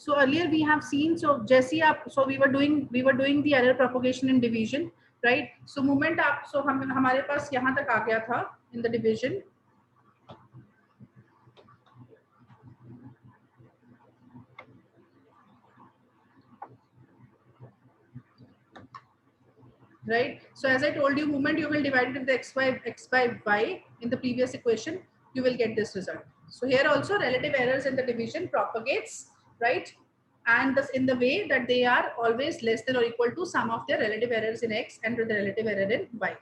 So earlier we have seen, so जैसे आप, so we were doing the error propagation in division, right? So moment आप, so हम हमारे पास यहाँ तक आ गया था in the division. Right? So as I told you, moment you will divide it with the x by y in the previous equation, you will get this result. So here also relative errors in the division propagates, right? And this in the way that they are always less than or equal to sum of their relative errors in x and the relative error in y.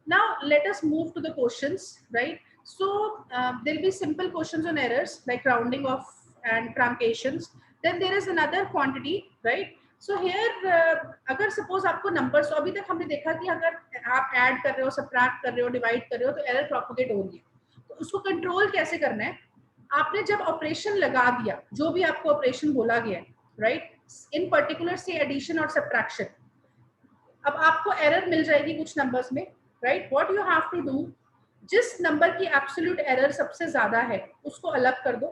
Now let us move to the questions, right? So there'll be simple questions on errors like rounding off and truncations. Then there is another quantity, right? So here अगर suppose आपको numbers, तो अभी तक हमने देखा कि अगर आप add कर रहे हो, subtract कर रहे हो, divide कर रहे हो, तो error propagate हो रही है. तो उसको control कैसे करना है? आपने जब ऑपरेशन लगा दिया, जो भी आपको ऑपरेशन बोला गया है, राइट? इन पर्टिकुलर से एडिशन और सब्ट्रैक्शन, अब आपको एरर मिल जाएगी कुछ नंबर्स में, right? What you have to do, जिस नंबर की एब्सोल्यूट एरर सबसे ज्यादा है उसको अलग कर दो.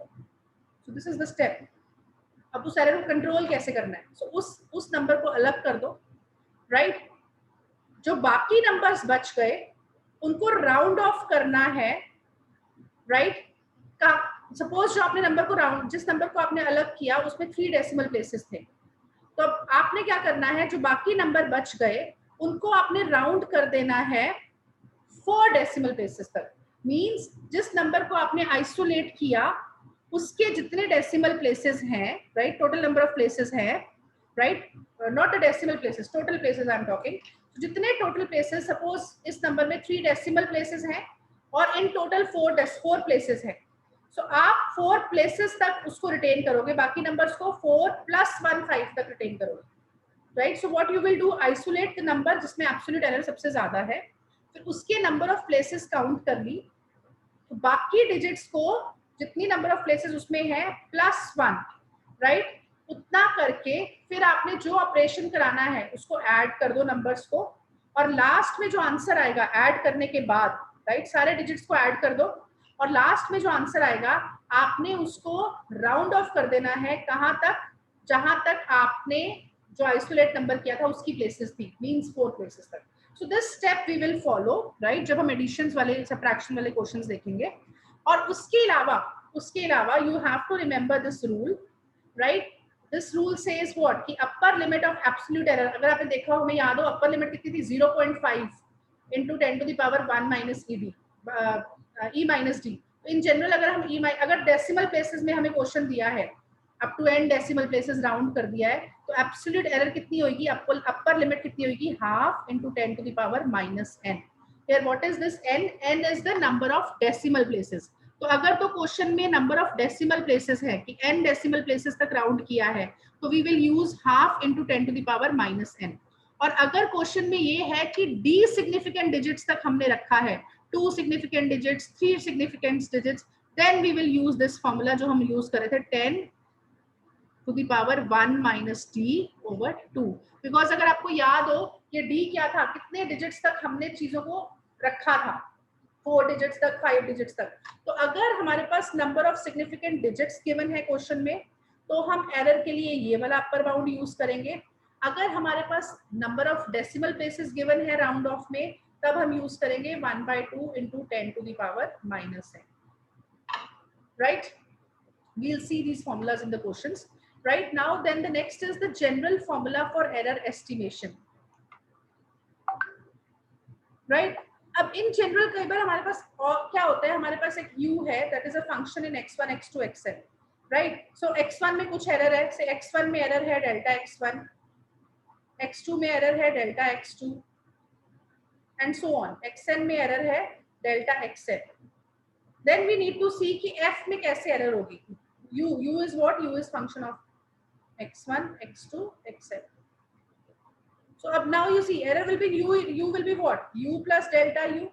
So this is the step. अब उस एरर को कंट्रोल कैसे करना है? सो उस नंबर को अलग कर दो, राइट? जो बाकी नंबर्स बच गए उनको राउंड ऑफ करना है, राइट? का सपोज जो आपने नंबर को राउंड, जिस नंबर को आपने अलग किया उसमें 3 डेसिमल प्लेसेस थे, तो अब आपने क्या करना है, जो बाकी नंबर बच गए उनको आपने राउंड कर देना है 4 डेसिमल प्लेसेस तक. मींस जिस नंबर को आपने आइसोलेट किया उसके जितने डेसिमल प्लेसेस हैं, right? Total number of places हैं, right? Not the decimal places, total places I am talking. जितने टोटल प्लेसेस, सपोज इस नंबर में 3 डेसिमल प्लेसेस हैं और इन टोटल 4 प्लेसेस हैं. सो आप 4 प्लेसेस तक उसको रिटेन करोगे, बाकी नंबर्स को 4 + 1 5 तक रिटेन करोगे, right? So what you will do, isolate the number जिसमें एब्सोल्यूट एरर सबसे ज्यादा है, फिर उसके नंबर ऑफ प्लेसेस काउंट कर ली, तो बाकी डिजिट्स को जितनी नंबर ऑफ प्लेसेस उसमें है +1, राइट? उतना करके फिर आपने जो ऑपरेशन कराना है उसको ऐड कर दो नंबर्स को, और लास्ट में जो आंसर आएगा ऐड करने के बाद, राइट, सारे डिजिट्स को ऐड कर दो और लास्ट में जो आंसर आएगा आपने उसको राउंड ऑफ कर देना है. कहां तक? जहां तक आपने जो आइसोलेट नंबर किया था उसकी प्लेसेस थी, मींस 4 प्लेसेस तक. So this step we will follow, right, जब हम एडिशंस वाले, सब्ट्रैक्शन वाले क्वेश्चंस देखेंगे. और उसके अलावा you have to remember this rule, right? This rule says what, कि upper limit of absolute error, अगर आपने देखा हो, हमें याद हो अपर लिमिट कितनी थी, 0.5 into 10 to the power 1 minus ed, e minus d. तो इन जनरल अगर हम अगर डेसिमल प्लेसेस में हमें क्वेश्चन दिया है, up to n decimal places round कर दिया है, तो एब्सोल्यूट एरर कितनी होगी, अपर लिमिट कितनी होगी, half into 10 to the power minus n. Here what is this n? n is the number of decimal places. तो अगर तो क्वेश्चन में नंबर ऑफ डेसिमल प्लेसेस है कि n डेसिमल प्लेसेस तक राउंड किया है, तो we will use half into 10 to the power minus n. और अगर क्वेश्चन में ये है कि d सिग्निफिकेंट डिजिट्स तक हमने रखा है, 2 significant digits, 3 significant digits, then we will use this formula जो हम यूज कर रहे थे, 10 to the power 1 minus d over 2. Because अगर आपको याद हो ये d क्या था, कितने डिजिट्स तक हमने चीजों को रखा था, 4 डिजिट्स तक, 5 डिजिट्स तक. तो अगर हमारे पास number of significant digits given है क्वेश्चन में, तो हम एरर के लिए ये वाला अपर बाउंड यूज करेंगे. अगर हमारे पास number of decimal places given है राउंड ऑफ में, तब हम यूज करेंगे 1/2 into 10 to the power minus n. Right? We'll see these formulas in the questions. Right now, then the next is the general formula for error estimation. Right? अब in general कई बार हमारे पास क्या होता है, हमारे पास एक u है, that is a function in x1, x2, xn. Right? So x1 में कुछ एरर है, से x1 में एरर है डेल्टा x1, x2 में एरर है delta x2, and so on. xn में एरर है delta xn. Then we need to see कि f में कैसे एरर होगी. u is what? u is function of x1, x2, xn. So अब now you see error will be u will be what? u plus delta u.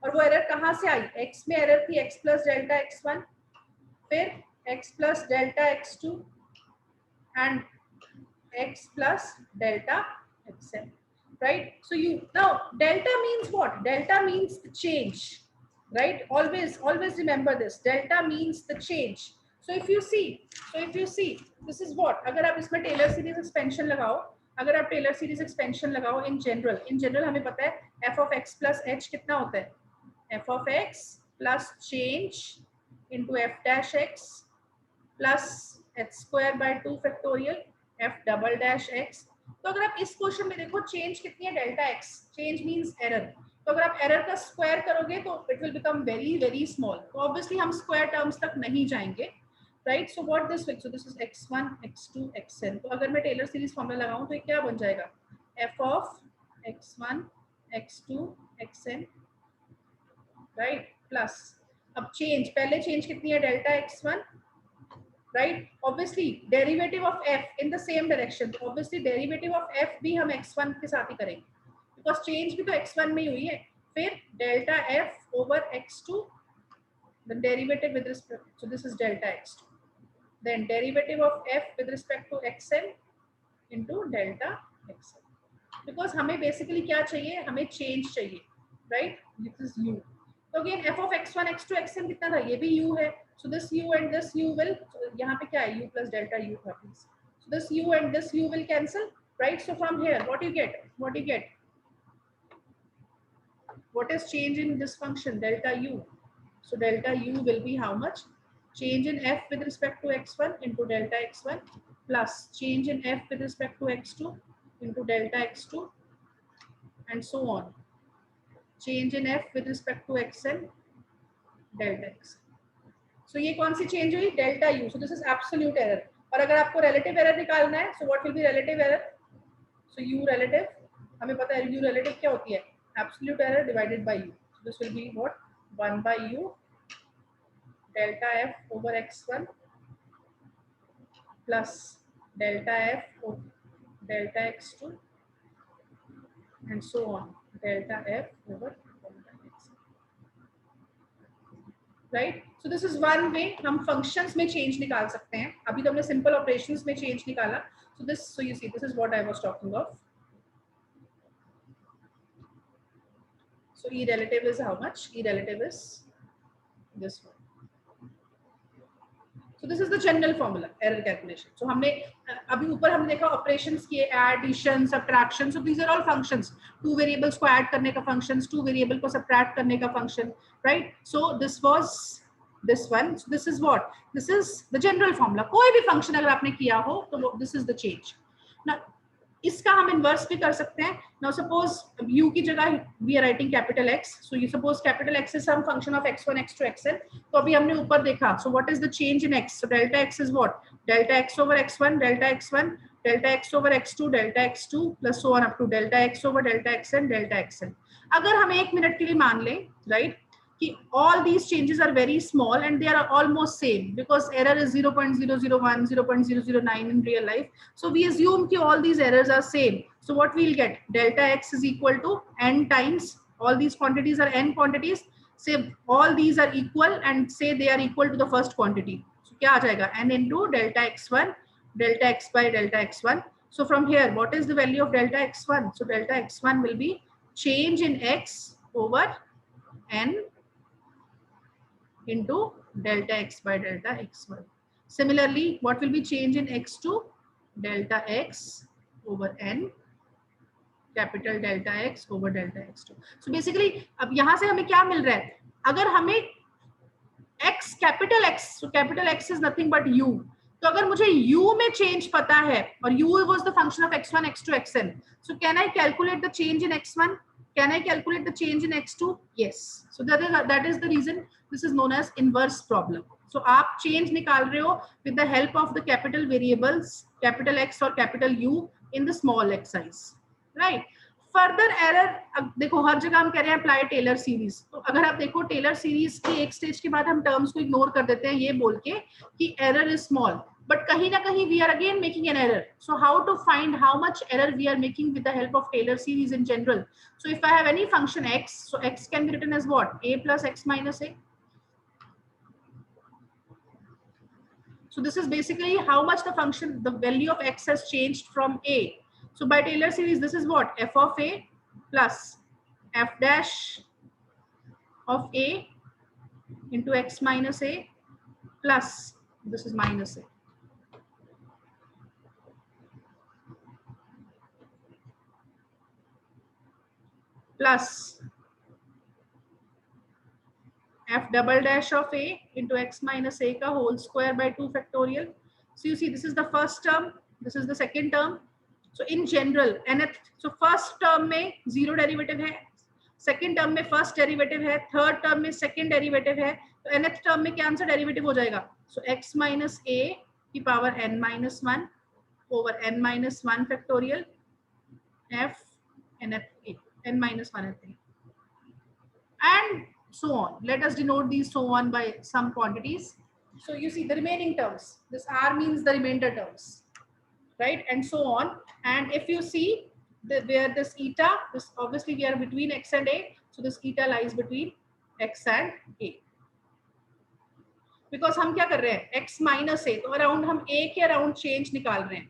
और वो error कहाँ से आई, x में एरर थी x plus delta x1, फिर x plus delta x2 and x plus delta xn. Right? So you now delta means what? Delta means the change, right? Always remember this. Delta means the change. So if you see, this is what, अगर आप इसमें Taylor series expansion लगाओ, अगर आप Taylor series expansion लगाओ in general हमें पता है f of x plus h कितना होता है, f of x plus change into f dash x plus h square by 2 factorial f double dash x. तो अगर आप इस क्वेश्चन में देखो चेंज कितनी है, delta x, change means error, तो अगर आप एरर का स्क्वायर करोगे तो it will become very very small, तो ऑब्वियसली हम स्क्वायर टर्म्स तक नहीं जाएंगे, right. So what this will, so this is x1 x2 xn. तो अगर मैं टेलर सीरीज फॉर्मूला लगाऊं तो ये क्या बन जाएगा, f of x1 x2 xn, right, plus अब चेंज, पहले चेंज कितनी है, delta x1, right, obviously derivative of f in the same direction, तो obviously derivative of f भी हम x1 के साथ ही करेंगे because change भी तो x1 में ही हुई है, फिर delta f over x2, the derivative with respect, so this is delta x2, then derivative of f with respect to xn into delta xn, because हमें basically क्या चाहिए, हमें change चाहिए, right, this is u. तो again f of x1 x2 xn कितना था, ये भी u है, so this u and this u will, so यहाँ पे क्या है, u plus delta u था please, so this u and this u will cancel, right. So from here what you get, what is change in this function, delta u, so delta u will be how much, change in f with respect to x1 into delta x1 plus change in f with respect to x2 into delta x2 and so on, change in f with respect to xn delta x. So ये कौन सी change हुई, delta u, so this is absolute error. और अगर आपको relative error निकालना है, so what will be relative error, so u relative, हमें पता है u relative क्या होती है, absolute error divided by u, so this will be what, 1 by u delta f over x1 plus delta f over delta x2 and so on, delta f over right. So this is one way हम functions में change निकाल सकते हैं, अभी तो हमने simple operations में change निकाला, so this, so you see this is what I was talking of. So e relative is how much, e relative is this one. So this is the general formula, error calculation. So हमने अभी ऊपर हमने देखा operations किए, addition, subtraction. So these are all functions. Two variables को add करने का functions, two variable को subtract करने का function, right? So this was this one. So this is what? This is the general formula. कोई भी function अगर आपने किया हो तो this is the change. Now इसका हम इनवर्स भी कर सकते हैं. नाउ सपोज u की जगह we are writing capital x, so you suppose capital x is some function of x1 x2 xn. तो अभी हमने ऊपर देखा, so what is the change in x, so delta x is what, delta x over x1 delta x1 delta x over x2 delta x2 plus so on up to delta x over delta xn delta xn. अगर हम एक minute के लिए मान लें, right, कि all these changes are very small and they are almost same because error is 0.001 0.009 in real life, so we assume कि all these errors are same. So what we'll get, delta x is equal to n times, all these quantities are n quantities, say all these are equal and say they are equal to the first quantity, so क्या आ जाएगा, n into delta x1 delta x by delta x1. So from here what is the value of delta x1, so delta x1 will be change in x over n into delta x by delta x1. Similarly, what will be change in x2, delta x over n capital delta x over delta x2. So basically अब यहाँ से हमें क्या मिल रहा है, अगर हमें x capital x, so capital X is nothing but u, तो अगर मुझे u में change पता है और u was the function of x1 x2 xn, so can I calculate the change in x1, can I calculate the change in x2, yes. So that is the reason this is known as inverse problem. So आप change निकाल रहे हो with the help of the capital variables capital X और capital U in the small x size, right. Further error, देखो हर जगह हम कह रहे हैं apply Taylor series, तो अगर आप देखो Taylor series की एक स्टेज के बाद हम टर्म्स को इग्नोर कर देते हैं ये बोल के कि error is small, but कहीं ना कहीं we are again making an error. So how to find how much error we are making with the help of Taylor series in general? So if I have any function x, so x can be written as what, a plus x minus a. So this is basically how much the function, the value of x has changed from a. So by Taylor series, this is what, f of a plus f dash of a into x minus a plus This is minus a. Plus f double dash of a into x minus a ka whole square by 2 factorial. So you see, this is the first term, this is the second term. So in general, nth, so first term में zero derivative है, second term में first derivative है, third term में second derivative है, तो nth term में क्या answer derivative हो जाएगा? So x minus a की power n minus 1 over n minus 1 factorial f nth a, n minus 1 nth a. And so on. Let us denote these so on by some quantities. So you see the remaining terms. This r means the remainder terms, right? And so on. And if you see where this eta, this obviously we are between x and a. So this eta lies between x and a. Because हम क्या कर रहे हैं? X minus a. तो around हम a के around change निकाल रहे हैं.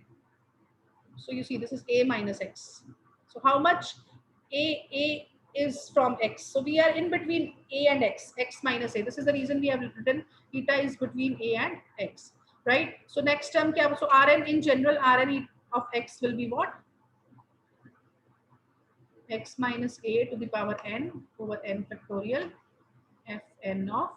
So you see this is a minus x. So how much a is from x. So we are in between a and x minus a. This is the reason we have written eta is between a and x, right? So next term kya? So Rn in general, Rn of x will be what? X minus a to the power n over n factorial fn of.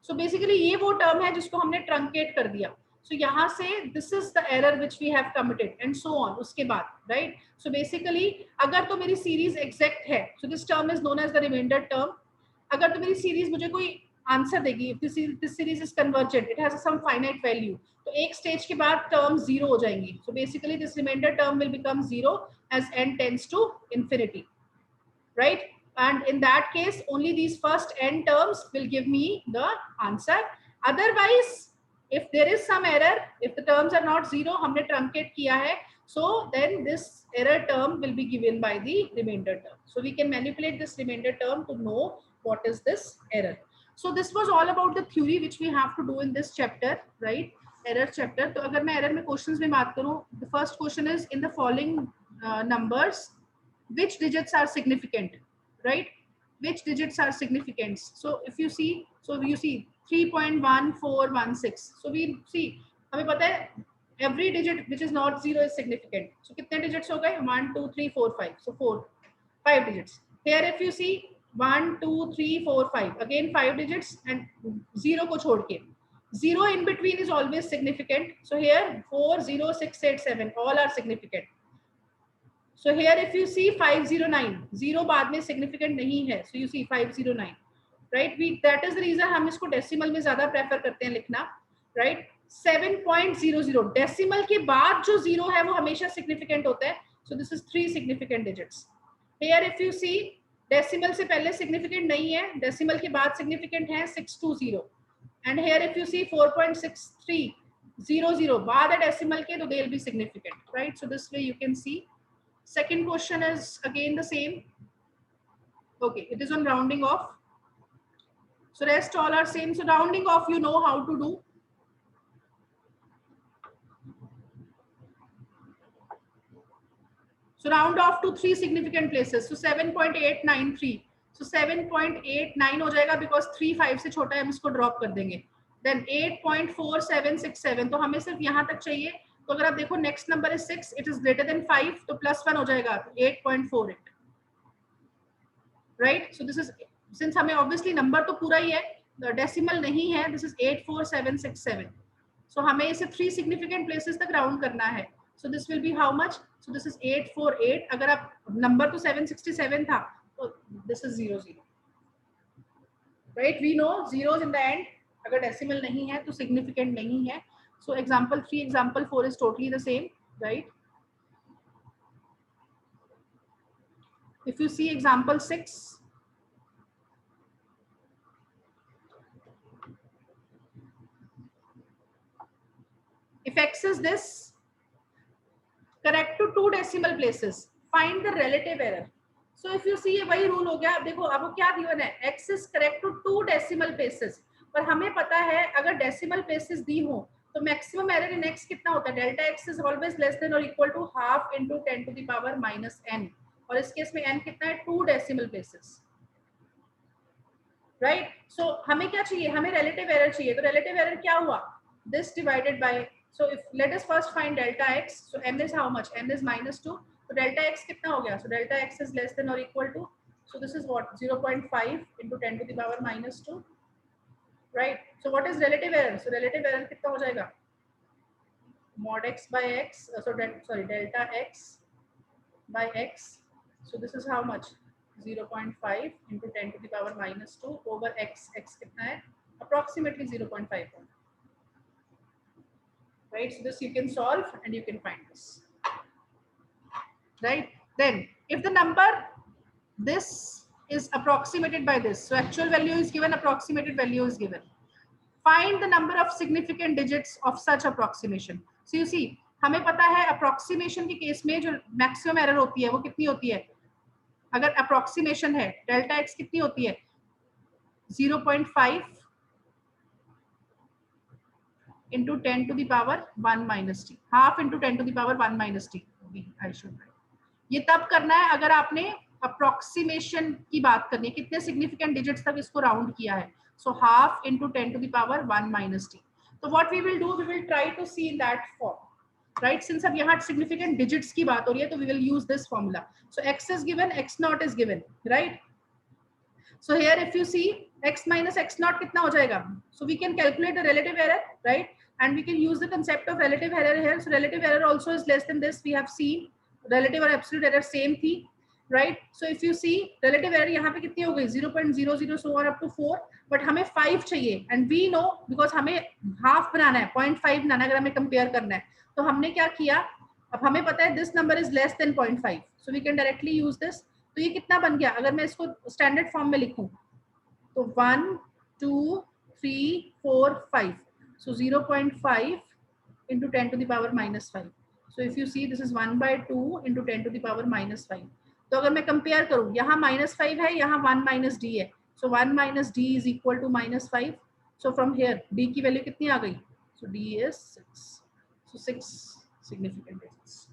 So basically ये वो term है जिसको हमने truncate कर दिया. So यहाँ से this is the error which we have committed and so on. उसके बाद, right? So basically अगर तो मेरी series exact है, so this term is known as the remainder term. अगर तो मेरी series मुझे कोई आंसर देगी, if this series is convergent, it has some finite value. तो एक stage के बाद term 0 हो जाएंगी. So basically this remainder term will become 0 as n tends to infinity, right? And in that case, only these first n terms will give me the answer. Otherwise, if there is some error, if the terms are not 0, हमने truncate किया है, so then this error term will be given by the remainder term. So we can manipulate this remainder term to know what is this error. So this was all about the theory which we have to do in this chapter, right? Error chapter. तो अगर मैं error में questions में बात करूँ, the first question is in the following numbers, which digits are significant, right? Which digits are significant? So if you see, so you see 3.1416. So we see, हमें पता है every digit which is not 0 is significant. So कितने digits हो गए? 1, 2, 3, 4, 5. So 5 digits. Here if you see 1, 2, 3, 4, 5. Again 5 digits and 0 को छोड़ के. 0 in between is always significant. So here 4, 0, 6, 8, 7 all are significant. So here if you see 509, 0 बाद में significant नहीं है. So you see 509, right? That is the reason हम इसको decimal में ज़्यादा prefer करते हैं लिखना, right? 7.00 decimal के बाद जो 0 है वो हमेशा significant होता है. So this is 3 significant digits. Here if you see decimal से पहले significant नहीं है, decimal के बाद significant है 620. And here if you see 4.6300 बाद है decimal के, तो they will be significant, right? So this way you can see. Second question is again the same. Okay, it is on rounding off. So rest all are same. So rounding off, you know how to do. So round off to 3 significant places. So 7.893. So 7.89 हो जाएगा because 3 5 से छोटा है, हम इसको drop कर देंगे. Then 8.4767. तो हमें सिर्फ यहाँ तक चाहिए. तो अगर आप देखो next number is 6, it is greater than 5, तो +1 हो जाएगा 8.48, right? So this is, since हमें ऑब्वियसली नंबर तो पूरा ही है, डेसिमल नहीं है, दिस इज 84767. सो हमें इसे 3 सिग्निफिकेंट प्लेसेस तक राउंड करना है. So this will be how much? So this is 848. अगर आप नंबर तो 767 था, तो this is 00, right? We know zeros in the end अगर डेसिमल नहीं है तो सिग्निफिकेंट नहीं है. So example 3, example 4 is totally the same, right? If you see example 6, if x is this, correct to 2 decimal places, find the relative error. So if you see ये वही rule हो गया. अब देखो आपको क्या गिवन है, x is correct to 2 decimal places, पर हमें पता है अगर decimal places दी हो तो मैक्सिमम एरर इन x कितना होता है? Delta x is always less than और equal to half into 10 to the power -n, और इस केस में n कितना है? 2 डेसिमल प्लेसेस. राइट. सो हमें क्या चाहिए, हमें रिलेटिव एरर चाहिए. तो रिलेटिव एरर क्या हुआ, this divided by, so if let us first find delta x. So m is how much, m is -2. तो डेल्टा x कितना हो गया, so delta x is less than और equal to, so this is what 0.5 into 10 to the power -2, right. So what is relative error, so relative error कितना हो जाएगा, mod x by x, so sorry delta x by x. So this is how much, 0.5 into 10 to the power -2 over x. X कितना है, approximately 0.5, right. So this you can solve and you can find this, right. Then if the number, this is approximated by this, so actual value is given, approximated value is given. Find the number of significant digits of such approximation. So you see, हमें पता है approximation के case में जो maximum error होती है वो कितनी होती है, अगर approximation है delta x कितनी होती है, 0.5 into 10 to the power 1 minus t, half into 10 to the power 1 minus t. I should write. ये तब करना है अगर आपने approximation की बात करनी है, कितने significant digits तक इसको round किया है. So half into 10 to the power 1 minus t. So what we will do, we will try to see in that form, right. Since अब यहाँ significant digits की बात हो रही है, तो we will use this formula. So x is given, x naught is given, right. So here if you see x minus x naught कितना हो जाएगा, so we can calculate the relative error, right, and we can use the concept of relative error here. So relative error also is less than this, we have seen relative और absolute error same थी, right. So if you see relative error यहाँ पे कितनी हो गई, 0.00 so on up to 4, but हमें 5 चाहिए, and we know because हमें half बनाना है, 0.5 बनाना है अगर हमें compare करना है. तो हमने क्या किया, अब हमें पता है this number is less than 0.5, so we can directly use this. तो ये कितना बन गया, अगर मैं इसको स्टैंडर्ड फॉर्म में लिखूं तो 1 2 3 4 5, so 0.5 into 10 to the power -5. So if you see this is 1/2 into 10 to the power -5. तो अगर मैं कंपेयर करूं, यहाँ -5 है, यहाँ 1 minus d है, so 1 minus d is equal to -5. So from here d की वैल्यू कितनी आ गई, so d is 6, so 6 significant digits,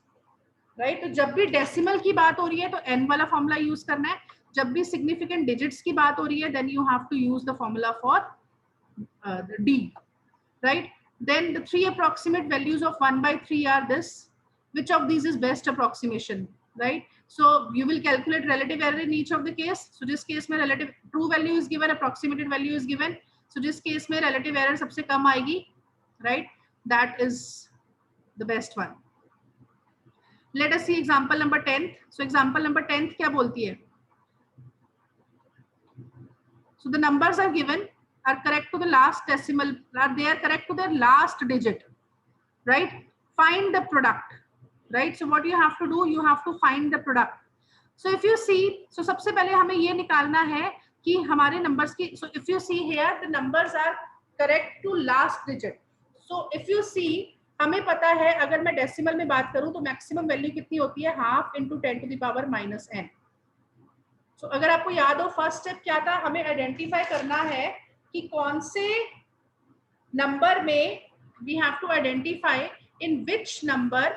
right. तो जब भी डेसिमल की बात हो रही है तो n वाला फॉर्मूला यूज करना है, जब भी सिग्निफिकेंट डिजिट्स की बात हो रही है then you have to use the formula for d, right. Then the three approximate values of 1/3 are this. Which of these is best approximation, right. So you will calculate relative error in each of the case. So जिस case में relative true value is given, approximated value is given, so जिस case में relative error सबसे कम आएगी, right, that is the best one. Let us see example number 10. So example number 10 क्या बोलती है, so the numbers are given are correct to the last decimal, they are correct to their last digit, right. Find the product, right. So what you have to do, you have to find the product. So if you see, so सबसे पहले हमें ये निकालना है कि हमारे numbers की, so if you see here the numbers are correct to last digit. So if you see, हमें पता है अगर मैं डेसिमल में बात करूं तो मैक्सिमम वैल्यू कितनी होती है, half into 10 to the power -n. So अगर आपको याद हो फर्स्ट स्टेप क्या था, हमें आइडेंटिफाई करना है कि कौन से नंबर में we have to identify in which number.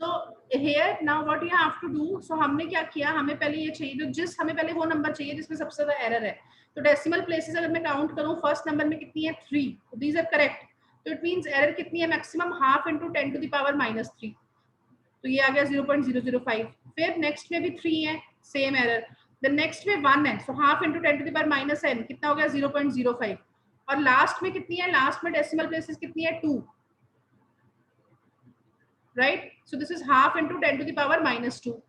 So here now what you have to do, so हमने क्या किया, हमें पहले ये चाहिए, जिस हमें पहले वो नंबर चाहिए जिसमें सबसे ज्यादा एरर है. तो डेसिमल प्लेसेस अगर मैं काउंट करूं, फर्स्ट नंबर में कितनी है 3, तो दीज आर करेक्ट. तो इट मींस एरर कितनी है, maximum half into 10 to the power -3, तो ये आ गया 0.005. फिर नेक्स्ट में भी 3 है, सेम एरर. देन नेक्स्ट में 1 है, so half into 10 to the power -n, कितना हो गया 0.05. और लास्ट में कितनी है, लास्ट में डेसिमल प्लेसेस कितनी है 2, right. So this is half into 10 to the power -2.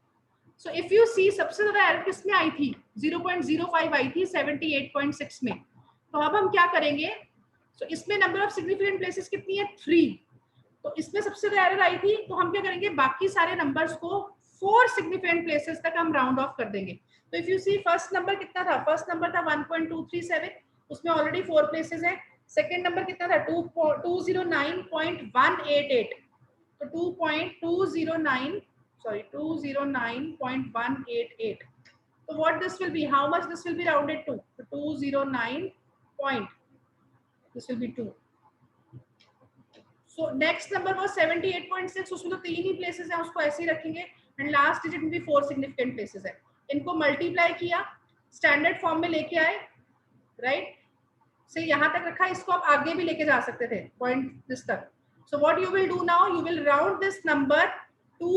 So if you see सबसे ज्यादा एरर किसमें आई थी, 0.05 आई थी 78.6 में. तो अब हम क्या करेंगे, सो इसमें नंबर ऑफ सिग्निफिकेंट प्लेसेस कितनी है 3, तो इसमें सबसे ज्यादा एरर आई थी, तो हम क्या करेंगे, बाकी सारे नंबर्स को 4 सिग्निफिकेंट प्लेसेस तक हम राउंड ऑफ कर देंगे. तो if you see first number कितना था, फर्स्ट नंबर था 1.237, उसमें ऑलरेडी 4 प्लेसेस है. सेकंड नंबर कितना था 209.188, तो 209.188. So what this will be, how much this will be rounded to, so 209 point, this will be 2. So next number was 78.6, उसमें तो 3 ही प्लेसेस हैं, उसको ऐसे ही रखेंगे. एंड लास्ट डिजिट में भी 4 सिग्निफिकेंट प्लेसेस है. इनको मल्टीप्लाई किया स्टैंडर्ड फॉर्म में लेके आए, राइट से यहाँ तक रखा, इसको आप आगे भी लेके जा सकते थे पॉइंट दिस तक. So what you will do now, you will round this number two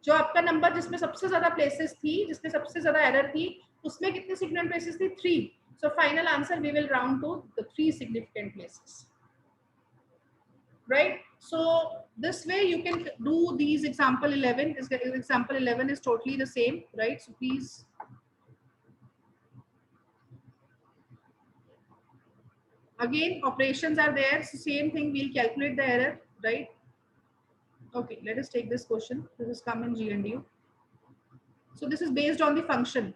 जो आपका नंबर जिसमें सबसे ज्यादा प्लेसेस थी, जिसमें सबसे ज्यादा एरर थी, उसमें कितने सिग्निफिकेंट प्लेसेस थी? 3. So final answer we will round to the 3 significant places, right? So this way you can do these example 11. Example 11 is totally the same, right? So please again operations are there, so same thing, we'll calculate the error, right? Okay, let us take this question. This is come in GNDU. So this is based on the function.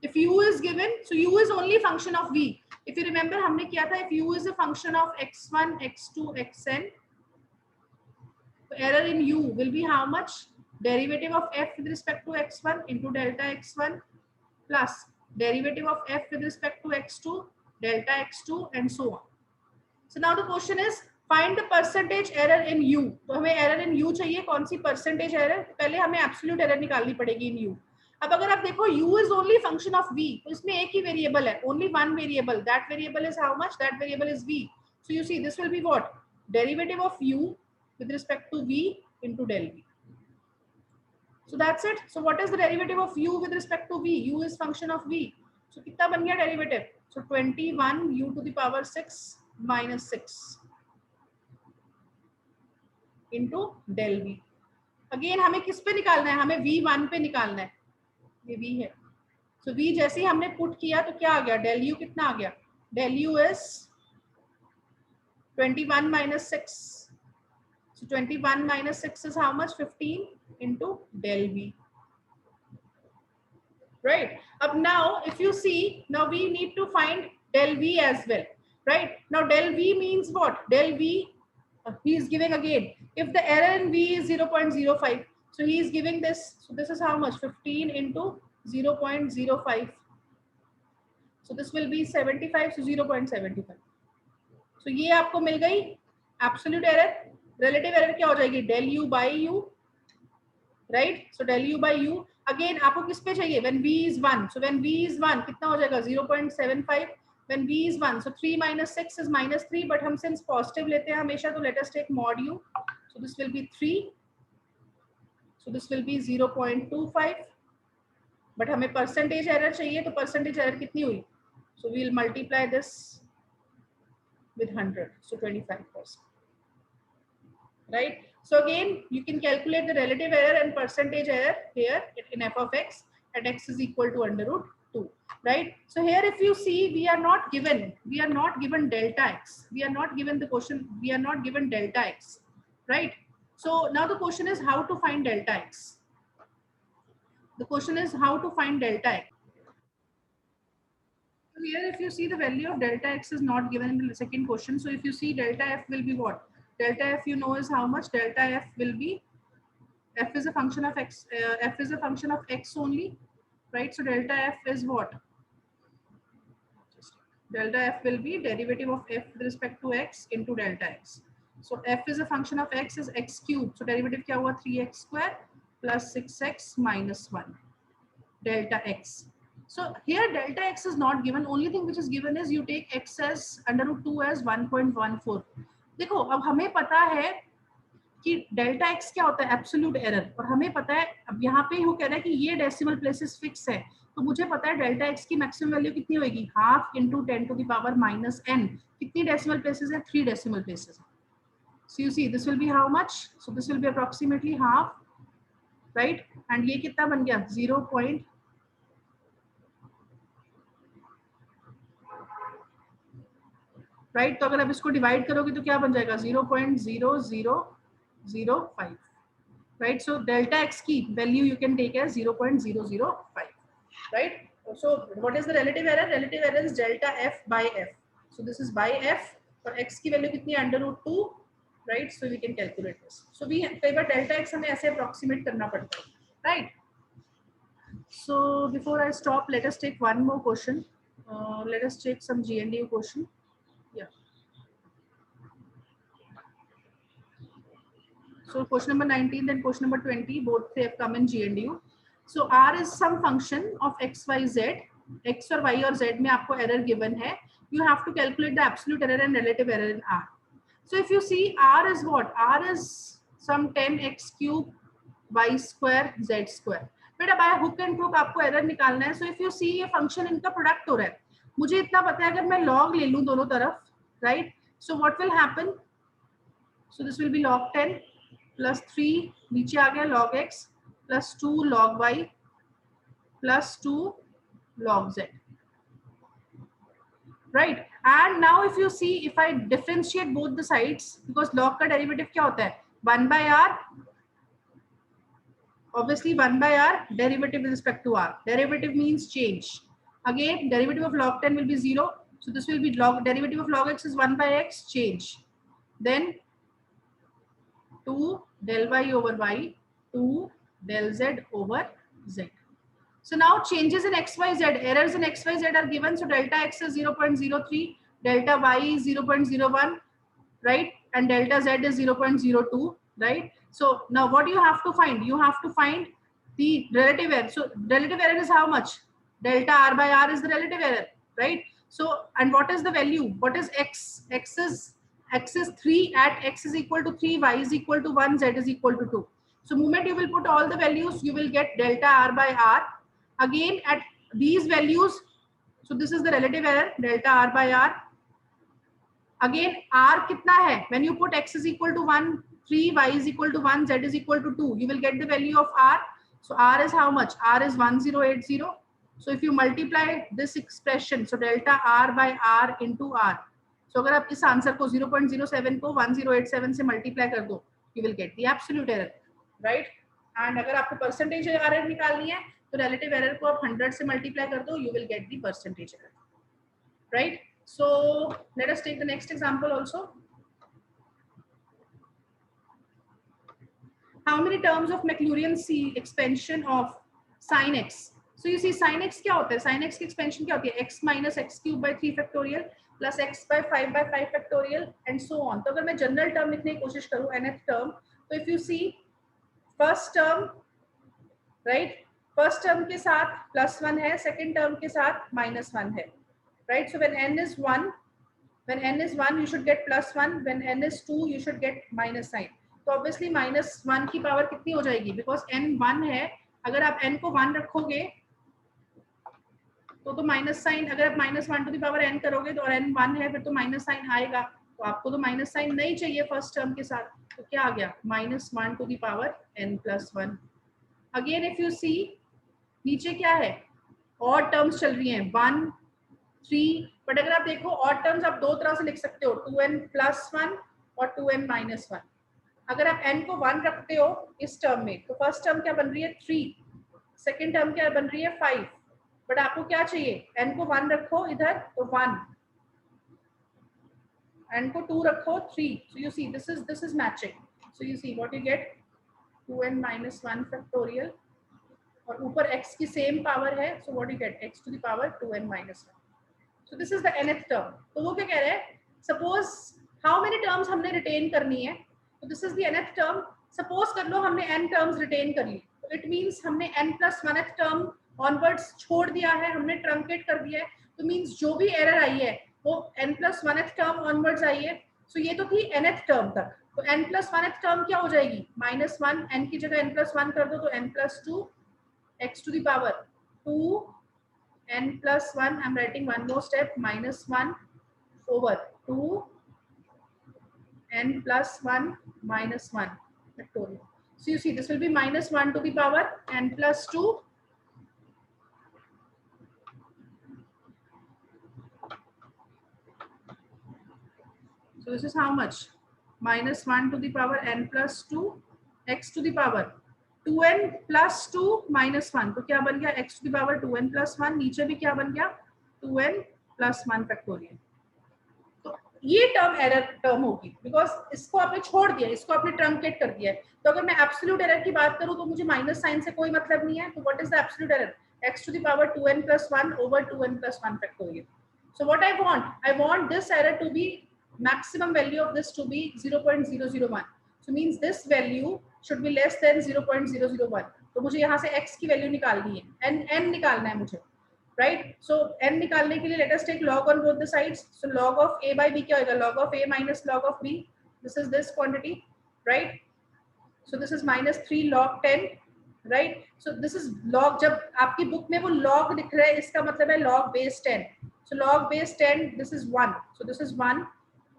If u is given, so u is only function of v. If you remember हमने किया था, if u is a function of x1 x2 xn, so error in u will be how much? Derivative of f with respect to x1 into delta x1 plus derivative of f with respect to x2 delta x2 and so on. So now the question is find the percentage error in u. तो हमें error in u चाहिए, कौन सी percentage error? पहले हमें absolute error निकालनी पड़ेगी in u. अब अगर आप देखो u is only function of v, तो इसमें एक ही variable है, only one variable. That variable is how much? That variable is v. So you see this will be what? Derivative of u with respect to v into del v. So that's it. So what is the derivative of u with respect to v? U is function of v. So कितना बन गया derivative? So 21 u to the power 6 minus 6 into del v. Again हमें किस पे निकालना है? हमें v1 पे निकालना है. ये v है. So v जैसे ही हमने put किया तो क्या आ गया? Del u कितना आ गया? Del u is 21 minus 6. So 21 minus 6 is how much? 15 into del v. Right. Up now, if you see, now we need to find del v as well. Right. Now del v means what? Del v, he is giving again. If the error in v is 0.05, so he is giving this. So this is how much? 15 into 0.05. So this will be 75. So 0.75. So ये आपको मिल गई absolute error. Relative error क्या हो जाएगी? Del u by u. Right. So del u by u. Again आपको किस पे चाहिए? When v is 1. So when v is 1 कितना हो जाएगा? 0.75. When v is 1, so 3 minus 6 is minus 3, but हम since positive लेते हैं हमेशा, तो let us take mod u. So this will be 3. So this will be 0.25. But हमें percentage error चाहिए, तो percentage error कितनी हुई? So we will multiply this with 100. So 25%. Right. So again, you can calculate the relative error and percentage error here in f of x at x is equal to under root 2. Right. So here, if you see, we are not given delta x. We are not given the question. We are not given delta x. Right. So now the question is how to find delta x. The question is how to find delta x. So here, if you see, the value of delta x is not given in the second question. So if you see, delta f will be what? Delta f, you know, is how much? Delta f will be, f is a function of x, f is a function of x only, right? So delta f is what? Delta f will be derivative of f with respect to x into delta x. So f is a function of x is x cubed. So derivative क्या हुआ? 3x square plus 6x minus 1 delta x. So here delta x is not given. Only thing which is given is you take x as under root 2 as 1.14. देखो अब हमें पता है कि delta x क्या होता है? Absolute error. और हमें पता है, अब यहाँ पे वो कह रहा है कि ये डेसिमल प्लेसेस फिक्स है, तो मुझे पता है डेल्टा एक्स की मैक्सिमम वैल्यू कितनी होगी? Half into 10 to the power minus n. कितनी डेसिमल प्लेसेस है? 3 decimal places. So you see this will be how much? So this will be approximately half, right? And ये कितना बन गया? 0. Right. तो अगर आप इसको डिवाइड करोगे तो क्या बन जाएगा? 0.0005. right? So delta x की value you can take as 0.005, right? So what is the relative error? Relative error is delta f by f. So this is by f, और x की value कितनी है? under root 2, right? So we can calculate this. So we कई बार delta x हमें ऐसे approximate करना पड़ता है, right? So before I stop, let us take one more question. Let us take some GNDU question. Yeah. So question number 19 then question number 20, both they have come in GNDU. So R is some function of x, y, z. X or y or z में आपको error given है. You have to calculate the absolute error and relative error in R. So if you see R is what? R is some 10x cube y square z square. बेटा by hook and crook आपको error निकालना है. So if you see ये function इनका product हो रहा है. मुझे इतना पता है अगर मैं log ले लूँ दोनों तरफ, right? So what will happen? So this will be log 10 plus 3 नीचे आ गया log x plus 2 log y plus 2 log z, right? And now if you see, if I differentiate both the sides, because log का derivative क्या होता है? 1 by r, obviously 1 by r derivative with respect to r. Derivative means change. Again, derivative of log 10 will be 0. So this will be log, derivative of log x is 1 by x, change. Then 2 del y over y, 2 del z over z. So now changes in x, y, z, errors in x, y, z are given. So delta x is 0.03, delta y is 0.01, right? And delta z is 0.02, right? So now what you have to find? You have to find the relative error. So relative error is how much? Delta r by r is the relative error, right? So, and what is the value? What is x? X is 3 at x is equal to 3, y is equal to 1, z is equal to 2. So moment you will put all the values, you will get delta r by r. Again at these values, so this is the relative error, delta r by r. Again r kitna hai? When you put x is equal to 1, 3, y is equal to 1, z is equal to 2, you will get the value of r. So r is how much? R is 1080. So if you multiply this expression, so delta r by r into r. So अगर आप इस answer को 0.07 को 1087 से multiply कर दो, you will get the absolute error, right? And अगर आपको percentage error निकालनी है, तो relative error को आप 100 से मल्टीप्लाई कर दो, you will get the percentage error, right? So let us take the next example also. How many terms of Maclaurin expansion of sin x? So you see sin x क्या होता है? Sin x की expansion क्या होती है? X minus x cube by 3 factorial plus x by 5 factorial and so on. तो अगर मैं जनरल टर्म लिखने की कोशिश करूँ nth टर्म, तो if you see first term, right? First term के साथ +1 है, second term के साथ -1 है, right? So when n is 1, you should get +1. When n is 2, you should get -9. तो obviously -1 की पावर कितनी हो जाएगी? Because n 1 है, अगर आप n को 1 रखोगे तो माइनस साइन, अगर आप -1 टू द पावर n करोगे तो और n 1 है, फिर तो माइनस साइन आएगा. तो आपको तो माइनस साइन नहीं चाहिए फर्स्ट टर्म के साथ, तो क्या आ गया? -1 to the power n + 1. Again if you see नीचे क्या है? ऑड टर्म्स चल रही हैं 1, 3, बट अगर आप देखो ऑड टर्म्स आप दो तरह से लिख सकते हो, 2n + 1 और 2n - 1. अगर आप n को 1 रखते हो इस टर्म में, तो फर्स्ट टर्म क्या बन रही है? 3, सेकेंड टर्म क्या बन रही है? 5. बट आपको क्या चाहिए? n को 1 रखो इधर तो 1, n को 2 रखो 3. So you see this is matching. So you see what you get, 2n - 1 factorial और ऊपर x की सेम पावर है, so what you get, x to the power 2n - 1. So this is the nth term. तो वो क्या कह रहे हैं? Suppose how many terms हमने retain करनी है? तो this is the nth term. Suppose कर लो हमने n terms retain कर ली, तो it means हमने n + 1th term onwards छोड़ दिया है, हमने ट्रंकेट कर दिया है. तो मींस जो भी एरर आई है वो n + 1th टर्म onwards आई है. सो ये तो थी nth टर्म तक. तो n + 1th टर्म क्या हो जाएगी? -1. n की जगह n + 1 कर दो तो n + 2 x to the power 2 n + 1. I'm writing one more step, -1 over 2 n + 1 - 1 factorial. So you see this will be -1 to the power n + 2 . So this is how much? -1 to the power n + 2 x to the power 2n + 2 - 1. तो क्या बन गया? x to the power 2n + 1. नीचे भी क्या बन गया? 2n + 1 factorial. तो ये टर्म एरर टर्म होगी, बिकॉज इसको आपने छोड़ दिया, इसको आपने ट्रंकेट कर दिया है. तो अगर मैं एब्सोल्यूट एरर की बात करूं तो मुझे माइनस साइन से कोई मतलब नहीं है. तो what is the absolute error? x to the power 2n + 1 over 2n + 1 factorial. So what I want this error to be, maximum value of this to be 0.001. So means this value should be less than 0.001. तो मुझे यहाँ से x की value निकालनी है, n निकालना है मुझे, right? So n निकालने के लिए let us take log on both the sides. So log of a by b क्या होगा? Log of a minus log of b. This is this quantity, right? So this is minus 3 log 10, right? So this is log, जब आपकी book में वो log दिख रहा है, इसका मतलब है log base 10. So log base 10, this is 1. So this is 1,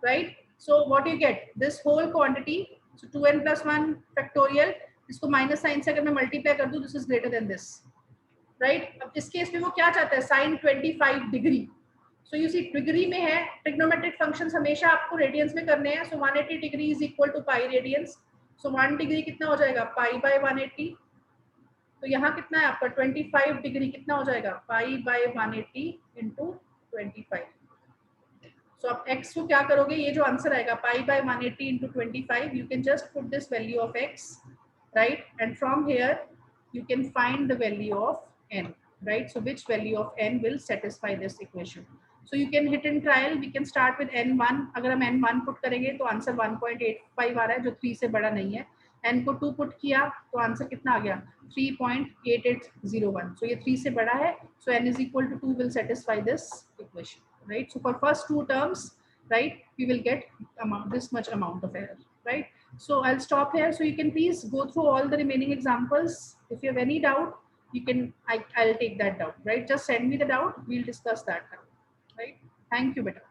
right? So what do you get? This whole quantity, so 2n plus 1 factorial, इसको माइनस साइन से अगर मैं मल्टीप्लाई कर दूं, this is greater than this, right? अब इस case में वो क्या चाहता है? Sine 25 degree. So you see degree में है, ट्रिग्नोमेट्रिक फंक्शंस हमेशा आपको रेडियंस में करने हैं. So 180 degree is equal to pi radians. So 1 degree कितना हो जाएगा? Pi by 180. तो यहाँ कितना है आपका? 25 डिग्री कितना हो जाएगा? Pi by 180 into 25. So आप x को क्या करोगे? ये जो आंसर आएगा पाई by 180 into 25, you can just put this value of x, right? And from here you can find the value of n, right? So which value of n will satisfy this equation? So you can hit and trial. We can start with n1. अगर हम n1 put करेंगे तो answer 1.85 आ रहा है, जो 3 से बड़ा नहीं है. n को 2 पुट किया तो आंसर कितना आ गया? 3.8801. So ये 3 से बड़ा है. So n is equal to 2 will satisfy this equation, right? So for first two terms, right, we will get this much amount of error, right? So I'll stop here. So you can please go through all the remaining examples. If you have any doubt, you can, I'll take that doubt, right? Just send me the doubt. We'll discuss that now, right? Thank you, beta.